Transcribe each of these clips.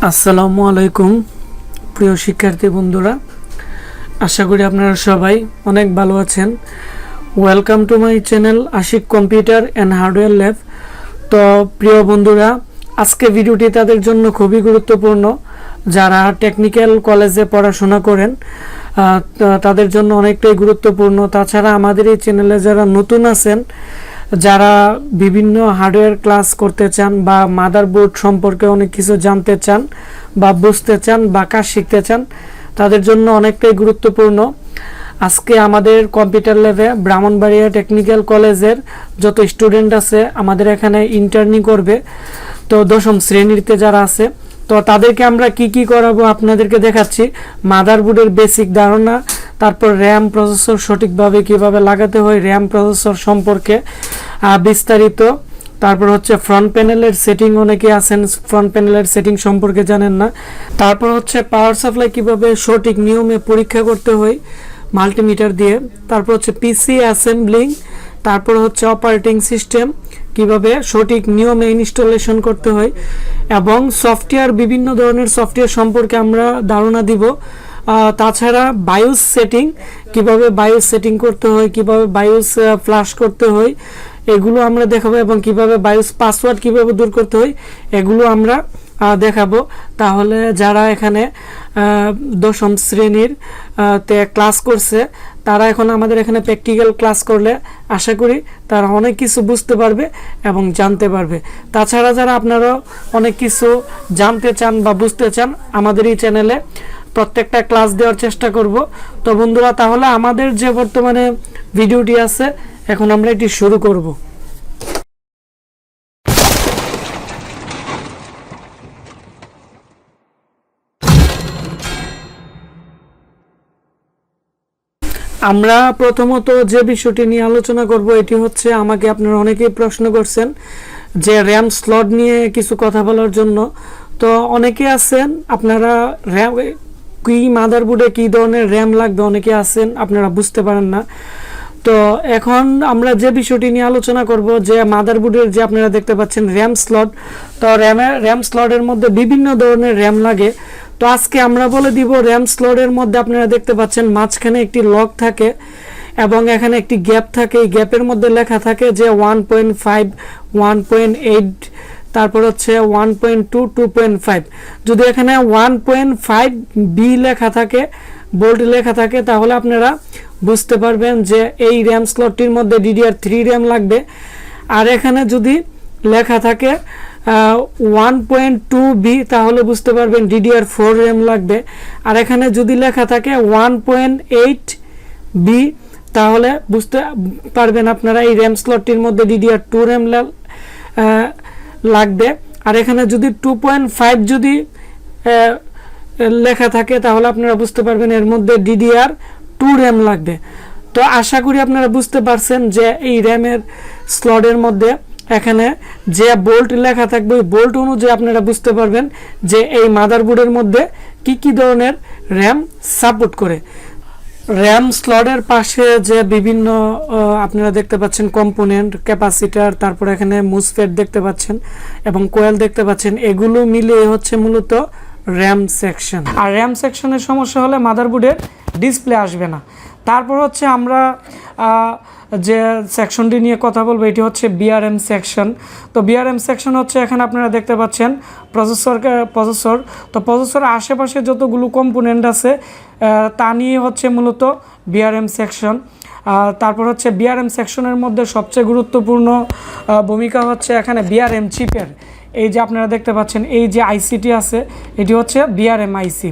আসসালামু আলাইকুম প্রিয় শিক্ষার্থী বন্ধুরা, আশা করি আপনারা সবাই অনেক ভালো আছেন। Welcome to my channel Ashik computer and hardware lab. তো প্রিয় বন্ধুরা, আজকে ভিডিওটি তাদের জন্য খুবই গুরুত্বপূর্ণ যারা টেকনিক্যাল কলেজে পড়াশোনা করেন, তাদের জন্য অনেকটাই গুরুত্বপূর্ণ। তাছাড়া আমাদের এই চ্যানেলে যারা নতুন আছেন, যারা বিভিন্ন হার্ডওয়্যার ক্লাস করতে চান বা মাদারবোর্ড সম্পর্কে অনেক কিছু জানতে চান বা বুঝতে চান বা কাজ শিখতে চান, তাদের জন্য অনেকটাই গুরুত্বপূর্ণ। আজকে আমাদের কম্পিউটার ল্যাবে ব্রাহ্মণবাড়িয়া টেকনিক্যাল কলেজের যত স্টুডেন্ট আছে আমাদের এখানে ইন্টার্নি করবে। তো দশম শ্রেণীতে যারা আছে, তো তাদেরকে আমরা কি করাবো আপনাদেরকে দেখাচ্ছি। মাদারবোর্ডের বেসিক ধারণা, তারপর র্যাম প্রসেসর সঠিকভাবে কিভাবে লাগাতে হয়, র্যাম প্রসেসর সম্পর্কে বিস্তারিত। তারপর হচ্ছে ফ্রন্ট প্যানেলের সেটিং, অনেকে আছেন ফ্রন্ট প্যানেলের সেটিং সম্পর্কে জানেন না। তারপর হচ্ছে পাওয়ার সাপ্লাই কিভাবে সঠিক নিয়মে পরীক্ষা করতে হয় মাল্টিমিটার দিয়ে। তারপর হচ্ছে পিসি অ্যাসেম্বলিং, তারপর হচ্ছে অপারেটিং সিস্টেম কিভাবে সঠিক নিয়মে ইনস্টলেশন করতে হয়, এবং সফটওয়্যার, বিভিন্ন ধরনের সফটওয়্যার সম্পর্কে আমরা ধারণা দিব। তাছাড়া বায়োস সেটিং, কিভাবে বায়োস সেটিং করতে হয়, কিভাবে বায়োস ফ্লাশ করতে হয়, এগুলো আমরা দেখাবো, এবং কিভাবে বায়োস পাসওয়ার্ড কিভাবে দূর করতে হয় এগুলো আমরা দেখাবো। তাহলে যারা এখানে দশম শ্রেণীর তে ক্লাস করছে, তারা এখন আমাদের এখানে প্র্যাকটিক্যাল ক্লাস করলে আশা করি তারা অনেক কিছু বুঝতে পারবে এবং জানতে পারবে। তাছাড়া যারা আপনারা অনেক কিছু জানতে চান বা বুঝতে চান, আমাদের এই চ্যানেলে প্রত্যেকটা ক্লাস দেওয়ার চেষ্টা করব। তো বন্ধুরা, তাহলে আমাদের যে বর্তমানে ভিডিওটি আছে, এখন আমরা এটি শুরু করব। আমরা প্রথমত যে বিষয়টি নিয়ে আলোচনা করব, এটি হচ্ছে, আমাকে আপনারা অনেকেই প্রশ্ন করছেন যে র্যাম স্লট নিয়ে কিছু কথা বলার জন্য। তো অনেকে আছেন আপনারা র্যাম কি, মাদারবোর্ডে কি ধরনের র্যাম লাগবে, অনেকে আছেন আপনারা বুঝতে পারেন না। তো এখন আমরা যে বিষয়টি নিয়ে আলোচনা করব, যে মাদারবোর্ডের যে আপনারা দেখতে পাচ্ছেন র্যাম স্লট, তো র্যাম স্লটের মধ্যে বিভিন্ন ধরনের র্যাম লাগে। তো আজকে আমরা বলে দিব র্যাম স্লটের মধ্যে আপনারা দেখতে পাচ্ছেন মাঝখানে একটি লক থাকে এবং এখানে একটি গ্যাপ থাকে। এই গ্যাপের মধ্যে লেখা থাকে যে 1.5, 1.8, তারপর হচ্ছে 1.2, 2.5। যদি এখানে 1.5 বি লেখা থাকে, বোল্ট লেখা থাকে, তাহলে আপনারা বুঝতে পারবেন যে এই র্যাম স্লটটির মধ্যে DDR3 র্যাম লাগবে। আর এখানে যদি লেখা থাকে 1.2 বি, তাহলে বুঝতে পারবেন DDR4 র্যাম লাগবে। আর এখানে যদি লেখা থাকে 1.8 বি, তাহলে বুঝতে পারবেন আপনারা এই র্যাম স্লটটির মধ্যে DDR2 র্যাম লাগবে। আর এখানে যদি 2.5 যদি লেখা থাকে, তাহলে আপনারা বুঝতে পারবেন এর মধ্যে DDR2 র্যাম লাগবে। তো আশা করি আপনারা বুঝতে পারছেন যে এই র্যামের স্লটের মধ্যে এখানে যে বোল্ট লেখা থাকবে, ওই বোল্ট অনুযায়ী আপনারা বুঝতে পারবেন যে এই মাদারবোর্ডের মধ্যে কি ধরনের র্যাম সাপোর্ট করে। র্যাম স্লটের পাশে যে বিভিন্ন আপনারা দেখতে পাচ্ছেন কম্পোনেন্ট, ক্যাপাসিটার, তারপর এখানে মুসফেট দেখতে পাচ্ছেন এবং কোয়েল দেখতে পাচ্ছেন, এগুলো মিলিয়ে হচ্ছে মূলত র্যাম সেকশন। আর র্যাম সেকশনের সমস্যা হলে মাদারবোর্ডের ডিসপ্লে আসবে না। তারপর হচ্ছে আমরা যে সেকশনটি নিয়ে কথা বলবো, এটি হচ্ছে বিআরএম সেকশন। তো বিআরএম সেকশন হচ্ছে, এখানে আপনারা দেখতে পাচ্ছেন প্রসেসর। তো প্রসেসরের আশেপাশে যতগুলো কম্পোনেন্ট আছে তা নিয়ে হচ্ছে মূলত বিআরএম সেকশন। তারপর হচ্ছে বিআরএম সেকশনের মধ্যে সবচেয়ে গুরুত্বপূর্ণ ভূমিকা হচ্ছে এখানে বিআরএম চিপের। এই যে আপনারা দেখতে পাচ্ছেন এই যে আইসিটি আছে, এটি হচ্ছে বিআরএম আইসি।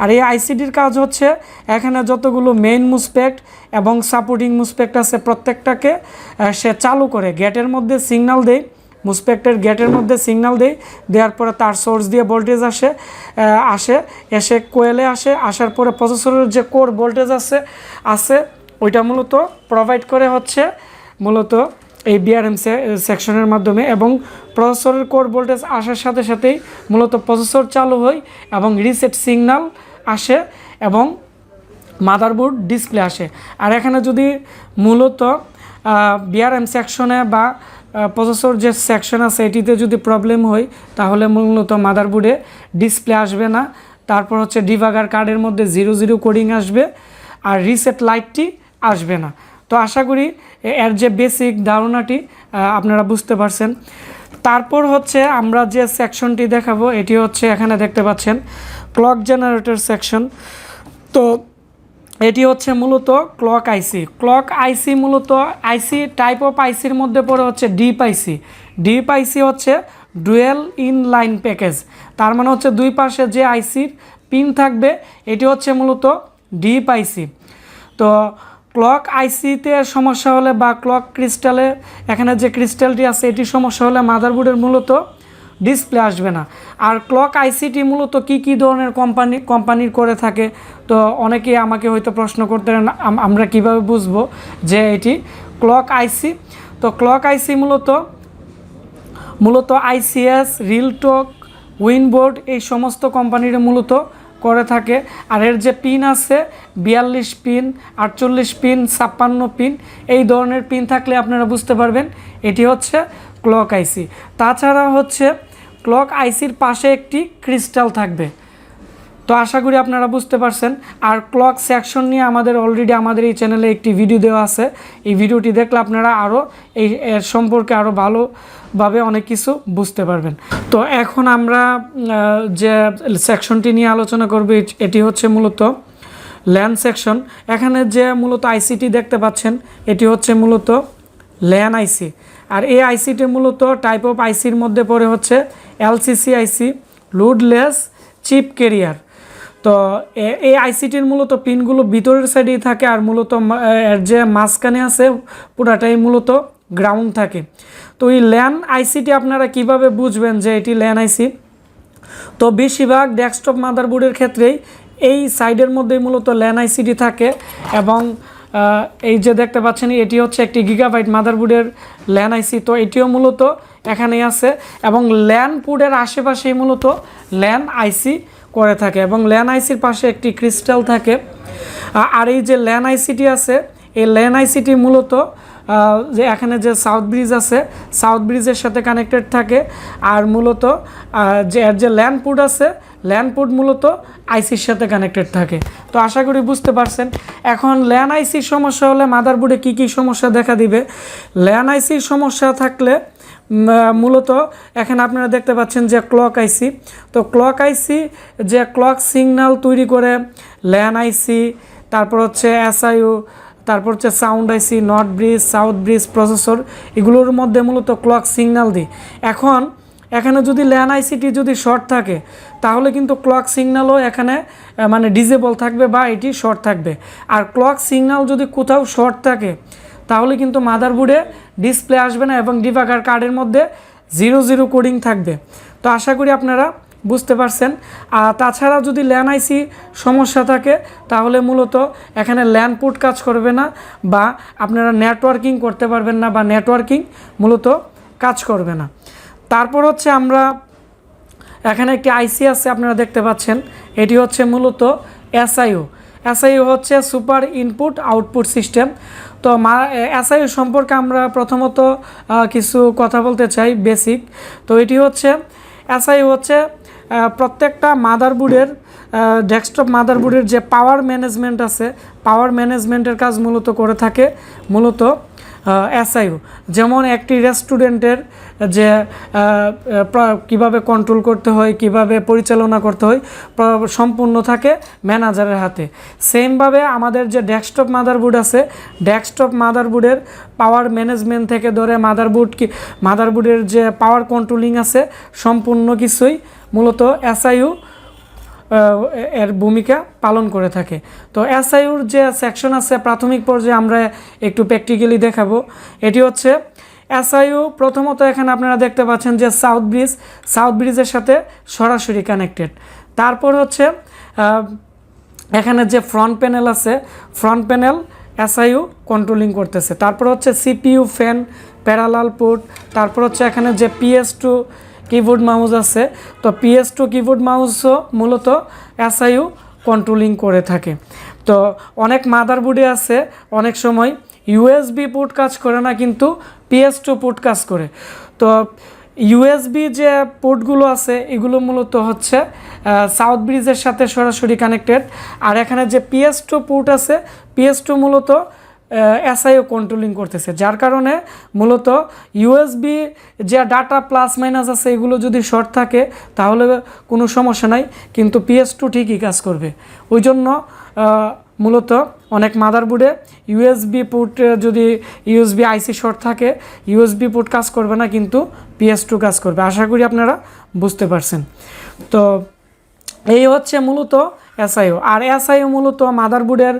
আর এই আইসিটির কাজ হচ্ছে এখানে যতগুলো মেইন মুসপেক্ট এবং সাপোর্টিং মুসপেক্ট আছে প্রত্যেকটাকে সে চালু করে গেটের মধ্যে সিগন্যাল দেয়, মুসপেক্টের গেটের মধ্যে সিগন্যাল দেওয়ার পরে তার সোর্স দিয়ে ভোল্টেজ এসে কোয়েলে আসার পরে প্রসেসরের যে কোর ভোল্টেজ আছে ওইটা মূলত প্রোভাইড করে হচ্ছে মূলত এই বিআরএম সেকশনের মাধ্যমে, এবং প্রসেসরের কোর ভোল্টেজ আসার সাথে সাথেই মূলত প্রসেসর চালু হয় এবং রিসেট সিগন্যাল আসে এবং মাদারবোর্ড ডিসপ্লে আসে। আর এখানে যদি মূলত বিআরএম সেকশনে বা প্রসেসর যে সেকশন আছে এটিতে যদি প্রবলেম হয় তাহলে মূলত মাদারবোর্ডে ডিসপ্লে আসবে না। তারপর হচ্ছে ডিবাগার কার্ডের মধ্যে 00 কোডিং আসবে আর রিসেট লাইটটি আসবে না। তো আশা করি এর যে বেসিক ধারণাটি আপনারা বুঝতে পারছেন। তারপর হচ্ছে আমরা যে সেকশনটি দেখাবো এটি হচ্ছে এখানে দেখতে পাচ্ছেন ক্লক জেনারেটর সেকশন। তো এটি হচ্ছে মূলত ক্লক আইসি। ক্লক আইসি মূলত আইসি টাইপ অফ আইসির মধ্যে পড়ে হচ্ছে ডিপ আইসি। ডিপ আইসি হচ্ছে ডুয়েল ইন লাইন প্যাকেজ, তার মানে হচ্ছে দুই পাশে যে আইসির পিন থাকবে এটি হচ্ছে মূলত ডিপ আইসি। তো ক্লক আইসিতে সমস্যা হলে বা ক্লক ক্রিস্টালে এখানে যে ক্রিস্টালটি আছে এটি সমস্যা হলে মাদারবোর্ডের মূলত ডিসপ্লে আসবে না। আর ক্লক আইসিটি মূলত কি ধরনের কোম্পানির করে থাকে, তো অনেকেই আমাকে হয়তো প্রশ্ন করতে আমরা কিভাবে বুঝবো যে এটি ক্লক আইসি। তো ক্লক আইসি মূলত আইসিএস, রিলটক, উইনবোর্ড এই সমস্ত কোম্পানির মূলত করে থাকে। আর এর যে পিন আছে 42 পিন, 48 পিন, 56 পিন এই ধরনের পিন থাকলে আপনারা বুঝতে পারবেন এটি হচ্ছে ক্লক আইসি। তাছাড়া হচ্ছে ক্লক আইসির পাশে একটি ক্রিস্টাল থাকবে। তো আশা করি আপনারা বুঝতে পারছেন। আর ক্লক সেকশন নিয়ে অলরেডি আমাদের এই চ্যানেলে একটি ভিডিও দেওয়া আছে, এই ভিডিওটি দেখলে আপনারা আরও এর সম্পর্কে আরও ভালোভাবে অনেক কিছু বুঝতে পারবেন। তো এখন আমরা যে সেকশনটি নিয়ে আলোচনা করব এটি হচ্ছে মূলত ল্যান সেকশন। এখানে যে মূলত আইসিটি দেখতে পাচ্ছেন এটি হচ্ছে মূলত ল্যান আইসি। আর এই আইসিটি মূলত টাইপ অফ আইসির মধ্যে পড়ে হচ্ছে এলসিসি আইসি, লোডলেস চিপ ক্যারিয়ার। তো এই আইসিটির মূলত পিনগুলো ভিতরের সাইডেই থাকে আর মূলত এর যে মাঝখানে আছে পুরাটাই মূলত গ্রাউন্ড থাকে। তো এই ল্যান আইসিটি আপনারা কিভাবে বুঝবেন যে এটি ল্যান আইসি? তো বেশিরভাগ ডেস্কটপ মাদারবোর্ডের ক্ষেত্রেই এই সাইডের মধ্যেই মূলত ল্যান আইসিটি থাকে। এবং এই যে দেখতে পাচ্ছেন এটি হচ্ছে একটি গিগাবাইট মাদারবোর্ডের ল্যান আইসি। তো এটিও মূলত এখানেই আছে এবং ল্যান পোর্টের আশেপাশেই মূলত ল্যান আইসি করে থাকে এবং ল্যান আইসির পাশে একটি ক্রিস্টাল থাকে। আর এই যে ল্যান আইসিটি আছে এই ল্যান আইসিটি মূলত যে এখানে যে সাউথ ব্রিজ আছে সাউথ ব্রিজের সাথে কানেক্টেড থাকে। আর মূলত যে ল্যান পোর্ট আছে ল্যান পোর্ট মূলত আইসির সাথে কানেক্টেড থাকে। তো আশা করি বুঝতে পারছেন। এখন ল্যান আইসির সমস্যা হলে মাদারবোর্ডে কি সমস্যা দেখা দিবে? ল্যান আইসির সমস্যা থাকলে মূলত এখানে আপনারা দেখতে পাচ্ছেন যে ক্লক আইসি। তো ক্লক আইসি যে ক্লক সিগন্যাল তৈরি করে ল্যান আইসি, তারপর হচ্ছে এসআইইউ, তারপর হচ্ছে sound IC, northbridge, southbridge processor, এগুলোর মধ্যে মূলত ক্লক সিগন্যাল দিই। এখানে যদি ল্যান আইসিটি যদি শর্ট থাকে তাহলে কিন্তু ক্লক সিগন্যালও এখানে মানে ডিজেবল থাকবে বা এটি শর্ট থাকবে। আর ক্লক সিগন্যাল যদি কোথাও শর্ট থাকে তাহলে কিন্তু মাদারবোর্ডে ডিসপ্লে আসবে না এবং ডিবাগার কার্ডের মধ্যে 00 কোডিং থাকবে। তো আশা করি আপনারা বুঝতে পারছেন। আর তাছাড়া যদি ল্যান আইসি সমস্যা থাকে তাহলে মূলত এখানে ল্যান পোর্ট কাজ করবে না বা আপনারা নেটওয়ার্কিং করতে পারবেন না বা নেটওয়ার্কিং মূলত কাজ করবে না। তারপর হচ্ছে আমরা এখানে একটি আইসি আছে আপনারা দেখতে পাচ্ছেন, এটি হচ্ছে মূলত এসআইইউ হচ্ছে সুপার ইনপুট আউটপুট সিস্টেম। তো এসআইইউ সম্পর্কে আমরা প্রথমত কিছু কথা বলতে চাই বেসিক। তো এটি হচ্ছে এসআইইউ হচ্ছে প্রত্যেকটা মাদারবোর্ডের ডেস্কটপ মাদারবোর্ডের যে পাওয়ার ম্যানেজমেন্ট আছে পাওয়ার ম্যানেজমেন্টের কাজ মূলত করে থাকে মূলত এসআইইউ। যেমন একটি রেস্টুরেন্টের যে কিভাবে কন্ট্রোল করতে হয় কিভাবে পরিচালনা করতে হয় সম্পূর্ণ থাকে ম্যানেজারের হাতে। সেমভাবে আমাদের যে ডেস্কটপ মাদারবোর্ড আছে ডেস্কটপ মাদারবোর্ডের পাওয়ার ম্যানেজমেন্ট থেকে ধরে মাদারবোর্ডের যে পাওয়ার কন্ট্রোলিং আছে সম্পূর্ণ কিছুই মূলত এসআইইউ এর ভূমিকা পালন করে থাকে। তো এসআইইউর যে সেকশন আছে প্রাথমিক পর্যায়ে আমরা একটু প্র্যাকটিক্যালি দেখাবো। এটি হচ্ছে এসআইইউ। প্রথমত এখানে আপনারা দেখতে পাচ্ছেন যে সাউথ ব্রিজের সাথে সরাসরি কানেক্টেড। তারপর হচ্ছে এখানে যে ফ্রন্ট প্যানেল আছে ফ্রন্ট প্যানেল এসআইইউ কন্ট্রোলিং করতেছে। তারপর হচ্ছে সিপিইউ, ফ্যান, প্যারালাল পোর্ট। তারপর হচ্ছে এখানে যে PS2 কিবোর্ড মাউস আছে তো PS2 কিবোর্ড মাউসও মূলত এসআইইউ কন্ট্রোলিং করে থাকে। তো অনেক মাদারবোর্ডে আছে অনেক সময় ইউএসবি পোর্ট কাজ করে না, কিন্তু PS2 পোর্ট কাজ করে। তো ইউএসবি যে পোর্টগুলো আছে এগুলো মূলত হচ্ছে সাউথ ব্রিজের সাথে সরাসরি কানেক্টেড। আর এখানে যে PS2 পোর্ট আছে, PS2 মূলত এসআইও কন্ট্রোলিং করতেছে, যার কারণে মূলত ইউএসবি যে ডাটা প্লাস মাইনাস আছে এগুলো যদি শর্ট থাকে তাহলে কোনো সমস্যা নাই, কিন্তু PS2 ঠিকই কাজ করবে। ওই জন্য মূলত অনেক মাদারবোর্ডে ইউএসবি পোর্ট যদি ইউএসবি আইসি শর্ট থাকে ইউএসবি পোর্ট কাজ করবে না, কিন্তু PS2 কাজ করবে। আশা করি আপনারা বুঝতে পারছেন। তো এই হচ্ছে মূলত এসআইও। আর এসআইও মূলত মাদারবোর্ডের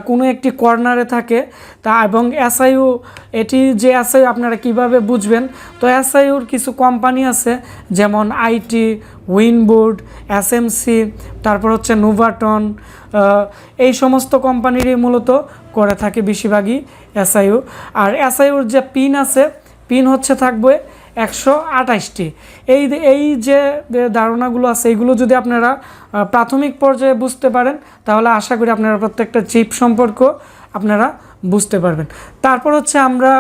কোনো একটি কর্নারে থাকে তা, এবং এসআইও এটি যে এসআইও আপনারা কিভাবে বুঝবেন, তো এসআইওর কিছু কোম্পানি আছে যেমন আইটি, উইনবোর্ড, এসএমসি, তারপর হচ্ছে নোভাটন, এই সমস্ত কোম্পানিরই মূলত করে থাকে বেশিরভাগই এসআইও। আর এসআইওর যে পিন আছে, পিন হচ্ছে থাকবে 128টি। এই যে ধারণাগুলো আছে এইগুলো যদি আপনারা প্রাথমিক পর্যায়ে বুঝতে পারেন তাহলে আশা করি আপনারা প্রত্যেকটা চিপ সম্পর্ক আপনারা বুঝতে পারবেন। তারপর হচ্ছে আমরা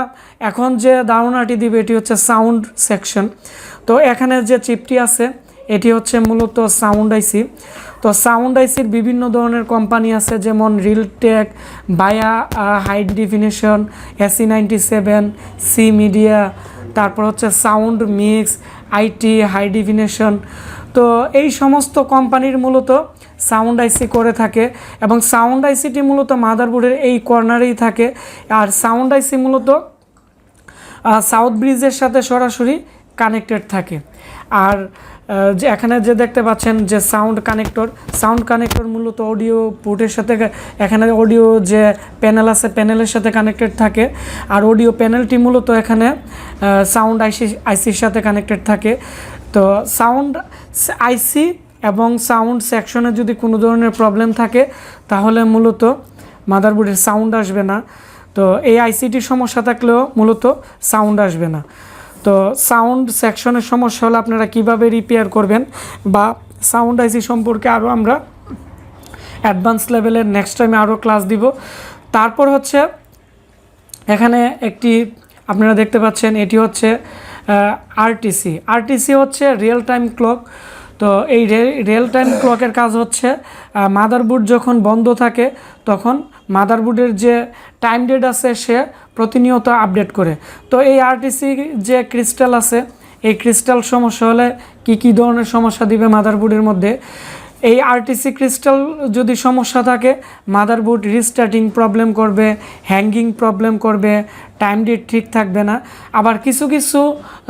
এখন যে ধারণাটি দিব এটি হচ্ছে সাউন্ড সেকশন। তো এখানে যে চিপটি আছে এটি হচ্ছে মূলত সাউন্ড আইসি। তো সাউন্ড আইসির বিভিন্ন ধরনের কোম্পানি আছে যেমন রিলটেক, বায়া high definition, AC97, C media, তারপর হচ্ছে sound mix, IT high definition. তো এই সমস্ত কোম্পানির মূলত সাউন্ড আইসি করে থাকে, এবং সাউন্ড আইসিটি মূলত মাদারবোর্ডের এই কর্নারেই থাকে। আর সাউন্ড আইসি মূলত সাউথ ব্রিজের সাথে সরাসরি কানেক্টেড থাকে। আর যে এখানে যে দেখতে পাচ্ছেন যে সাউন্ড কানেক্টর মূলত অডিও পোর্টের সাথে, এখানে অডিও যে প্যানেল আছে প্যানেলের সাথে কানেক্টেড থাকে। আর অডিও প্যানেলটি মূলত এখানে সাউন্ড আইসির সাথে কানেক্টেড থাকে। তো সাউন্ড আইসি এবং সাউন্ড সেকশনে যদি কোনো ধরনের প্রবলেম থাকে তাহলে মূলত মাদারবোর্ডের সাউন্ড আসবে না। তো এই আইসিটির সমস্যা থাকলেও মূলত সাউন্ড আসবে না। তো সাউন্ড সেকশনের সমস্যা হলে আপনারা কিভাবে রিপেয়ার করবেন বা সাউন্ড আইসি সম্পর্কে আরও আমরা অ্যাডভান্স লেভেলের নেক্সট টাইমে আরও ক্লাস দিব। তারপর হচ্ছে এখানে একটি আপনারা দেখতে পাচ্ছেন এটি হচ্ছে আরটিসি হচ্ছে রিয়েল টাইম ক্লক। তো এই রিয়েল টাইম ক্লকের কাজ হচ্ছে মাদারবোর্ড যখন বন্ধ থাকে তখন মাদারবোর্ডের যে টাইম ডেট আছে সে প্রতিনিয়ত আপডেট করে। তো এই আরটিসি যে ক্রিস্টাল আছে এই ক্রিস্টাল সমস্যা হলে কি ধরনের সমস্যা দিবে মাদারবোর্ডের মধ্যে, এই আরটিসি ক্রিস্টাল যদি সমস্যা থাকে মাদারবোর্ড রিস্টার্টিং প্রবলেম করবে, হ্যাঙ্গিং প্রবলেম করবে, টাইম ডেট ঠিক থাকবে না। আবার কিছু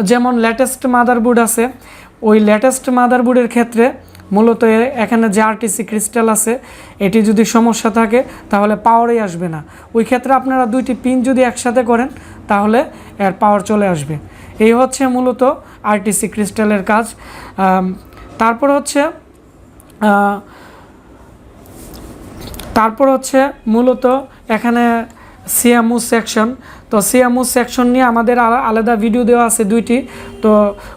যেমন লেটেস্ট মাদারবোর্ড আছে, ওই লেটেস্ট মাদারবোর্ডের ক্ষেত্রে মূলত এখানে যে আরটিসি ক্রিস্টাল আছে এটি যদি সমস্যা থাকে তাহলে পাওয়ারই আসবে না। ওই ক্ষেত্রে আপনারা দুইটি পিন যদি একসাথে করেন তাহলে এর পাওয়ার চলে আসবে। এই হচ্ছে মূলত আরটিসি ক্রিস্টালের কাজ। তারপর হচ্ছে মূলত এখানে সিএমও সেকশন। তো সিএমও সেকশন নিয়ে আমাদের আলাদা ভিডিও দেওয়া আছে দুইটি। তো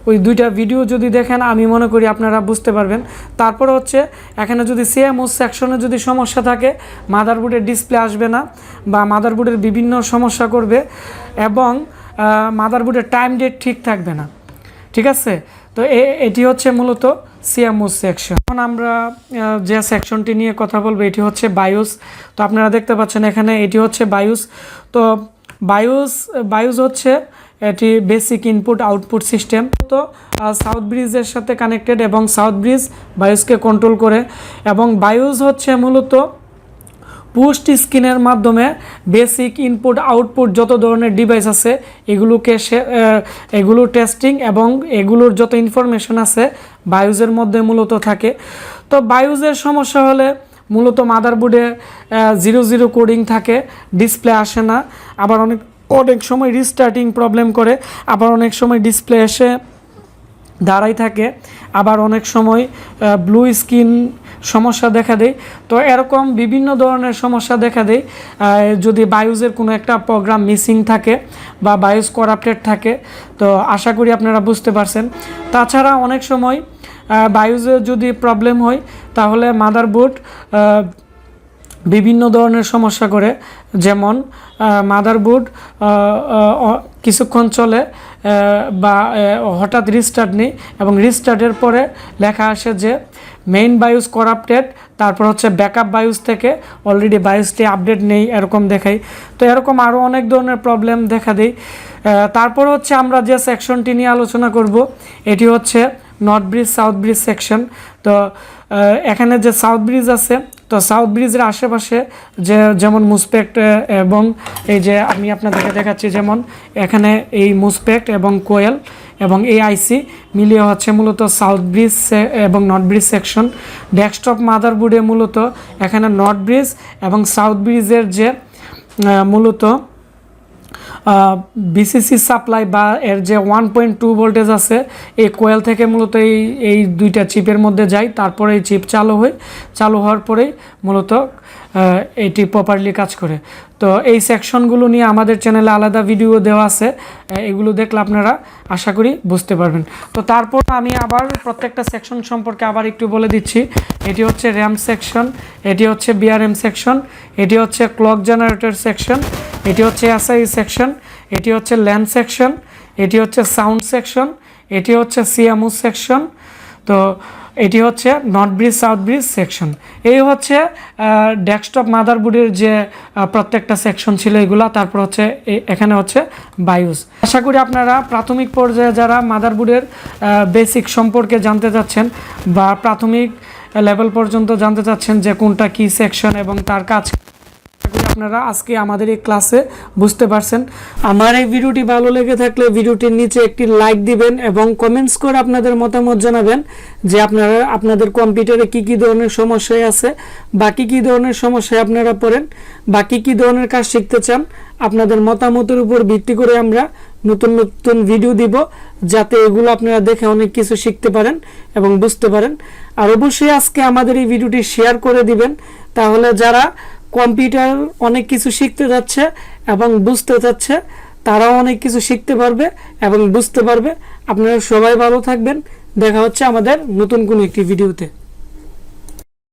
ওই দুইটা ভিডিও যদি দেখেন আমি মনে করি আপনারা বুঝতে পারবেন। তারপর হচ্ছে এখানে যদি সিএমও সেকশনে যদি সমস্যা থাকে মাদারবোর্ডের ডিসপ্লে আসবে না বা মাদারবোর্ডের বিভিন্ন সমস্যা করবে এবং মাদারবোর্ডের টাইম ডেট ঠিক থাকবে না। ঠিক আছে, তো এটি হচ্ছে মূলত সিএমও সেকশন। এখন আমরা যে সেকশনটি নিয়ে কথা বলবো এটি হচ্ছে বায়োস। তো আপনারা দেখতে পাচ্ছেন এখানে এটি হচ্ছে বায়োস। তো বায়োস হচ্ছে এটি বেসিক ইনপুট আউটপুট সিস্টেম। তো সাউথ ব্রিজের সাথে কানেক্টেড এবং সাউথ ব্রিজ বায়োসকে কন্ট্রোল করে, এবং বায়োস হচ্ছে মূলত পুস্ট স্ক্রিনের মাধ্যমে বেসিক ইনপুট আউটপুট যত ধরনের ডিভাইস আছে এগুলোর টেস্টিং এবং এগুলোর যত ইনফরমেশন আছে বায়োসের মধ্যে মূলত থাকে। তো বায়োসের সমস্যা হলে মূলত মাদারবোর্ডে 00 কোডিং থাকে, ডিসপ্লে আসে না, আবার অনেক সময় রিস্টার্টিং প্রবলেম করে, আবার অনেক সময় ডিসপ্লে এসে দাঁড়াই থাকে, আবার অনেক সময় ব্লু স্ক্রিন সমস্যা দেখা দেয়। তো এরকম বিভিন্ন ধরনের সমস্যা দেখা দেয় যদি বায়োসের কোনো একটা প্রোগ্রাম মিসিং থাকে বা বায়োস করাপ্টেড থাকে। তো আশা করি আপনারা বুঝতে পারছেন। তাছাড়া অনেক সময় বায়োসে যদি প্রবলেম হয় তাহলে মাদারবোর্ড বিভিন্ন ধরনের সমস্যা করে, যেমন মাদারবোর্ড কিছুক্ষণ চলে বা হঠাৎ রিস্টার্ট নেই এবং রিস্টার্টের পরে লেখা আসে যে মেইন বায়োস করাপ্টেড, তারপর হচ্ছে ব্যাকআপ বায়োস থেকে অলরেডি বায়োসটি আপডেট নেই এরকম দেখাই। তো এরকম আরও অনেক ধরনের প্রবলেম দেখা দেয়। তারপর হচ্ছে আমরা যে সেকশনটি নিয়ে আলোচনা করব এটি হচ্ছে north bridge south bridge section. তো এখানে যে সাউথ ব্রিজ আছে, তো সাউথ ব্রিজের আশেপাশে যেমন মুসপেক্ট এবং এই যে আমি আপনাদেরকে দেখাচ্ছি, যেমন এখানে এই মুসপেক্ট এবং কোয়েল এবং এই আইসি মিলিয়ে হচ্ছে মূলত সাউথ ব্রিজ এবং নর্থ ব্রিজ সেকশন। ডেস্কটপ মাদারবোর্ডে মূলত এখানে নর্থ ব্রিজ এবং সাউথ ব্রিজের যে মূলত বিসিসি সাপ্লাই বা এর যে 1.2 ভোল্টেজ আছে এই কোয়েল থেকে মূলত এই দুইটা চিপের মধ্যে যায়, তারপরে এই চিপ চালু হওয়ার পরেই মূলত এটি প্রপারলি কাজ করে। তো এই সেকশনগুলো নিয়ে আমাদের চ্যানেলে আলাদা ভিডিও দেওয়া আছে, এগুলো দেখলে আপনারা আশা করি বুঝতে পারবেন। তো তারপর আমি আবার প্রত্যেকটা সেকশন সম্পর্কে আবার একটু বলে দিচ্ছি। এটি হচ্ছে র্যাম সেকশন, এটি হচ্ছে বিআরএম সেকশন, এটি হচ্ছে ক্লক জেনারেটর সেকশন, এটি হচ্ছে এসআই সেকশন, এটি হচ্ছে ল্যান সেকশন, এটি হচ্ছে সাউন্ড সেকশন, এটি হচ্ছে সিএমও সেকশন। তো এটি হচ্ছে north bridge south bridge section. এই হচ্ছে ডেস্কটপ মাদারবোর্ডের যে প্রত্যেকটা সেকশন ছিল এগুলা। তারপর হচ্ছে এখানে হচ্ছে বায়োস। আশা করি আপনারা প্রাথমিক পর্যায়ে যারা মাদারবোর্ডের বেসিক সম্পর্কে জানতে চাচ্ছেন বা প্রাথমিক লেভেল পর্যন্ত জানতে চাচ্ছেন যে কোনটা কি সেকশন এবং তার কাজ, আপনারা আজকে আমাদের এই ক্লাসে বুঝতে পারছেন। আমার এই ভিডিওটি ভালো লেগে থাকলে ভিডিওটির নিচে একটি লাইক দিবেন এবং কমেন্টস করে আপনাদের মতামত জানাবেন যে আপনারা আপনাদের কম্পিউটারে কি কি ধরনের সমস্যায় আছে বা কি ধরনের সমস্যায় আপনারা পড়েন বা কি ধরনের কাজ শিখতে চান। আপনাদের মতামতের উপর ভিত্তি করে আমরা নতুন নতুন ভিডিও দিব, যাতে এগুলো আপনারা দেখে অনেক কিছু শিখতে পারেন এবং বুঝতে পারেন। আর অবশ্যই আজকে আমাদের এই ভিডিওটি শেয়ার করে দিবেন, তাহলে যারা কম্পিউটার অনেক কিছু শিখতে যাচ্ছে এবং বুঝতে যাচ্ছে তারাও অনেক কিছু শিখতে পারবে এবং বুঝতে পারবে। আপনারা সবাই ভালো থাকবেন, দেখা হচ্ছে আমাদের নতুন কোনো একটি ভিডিওতে।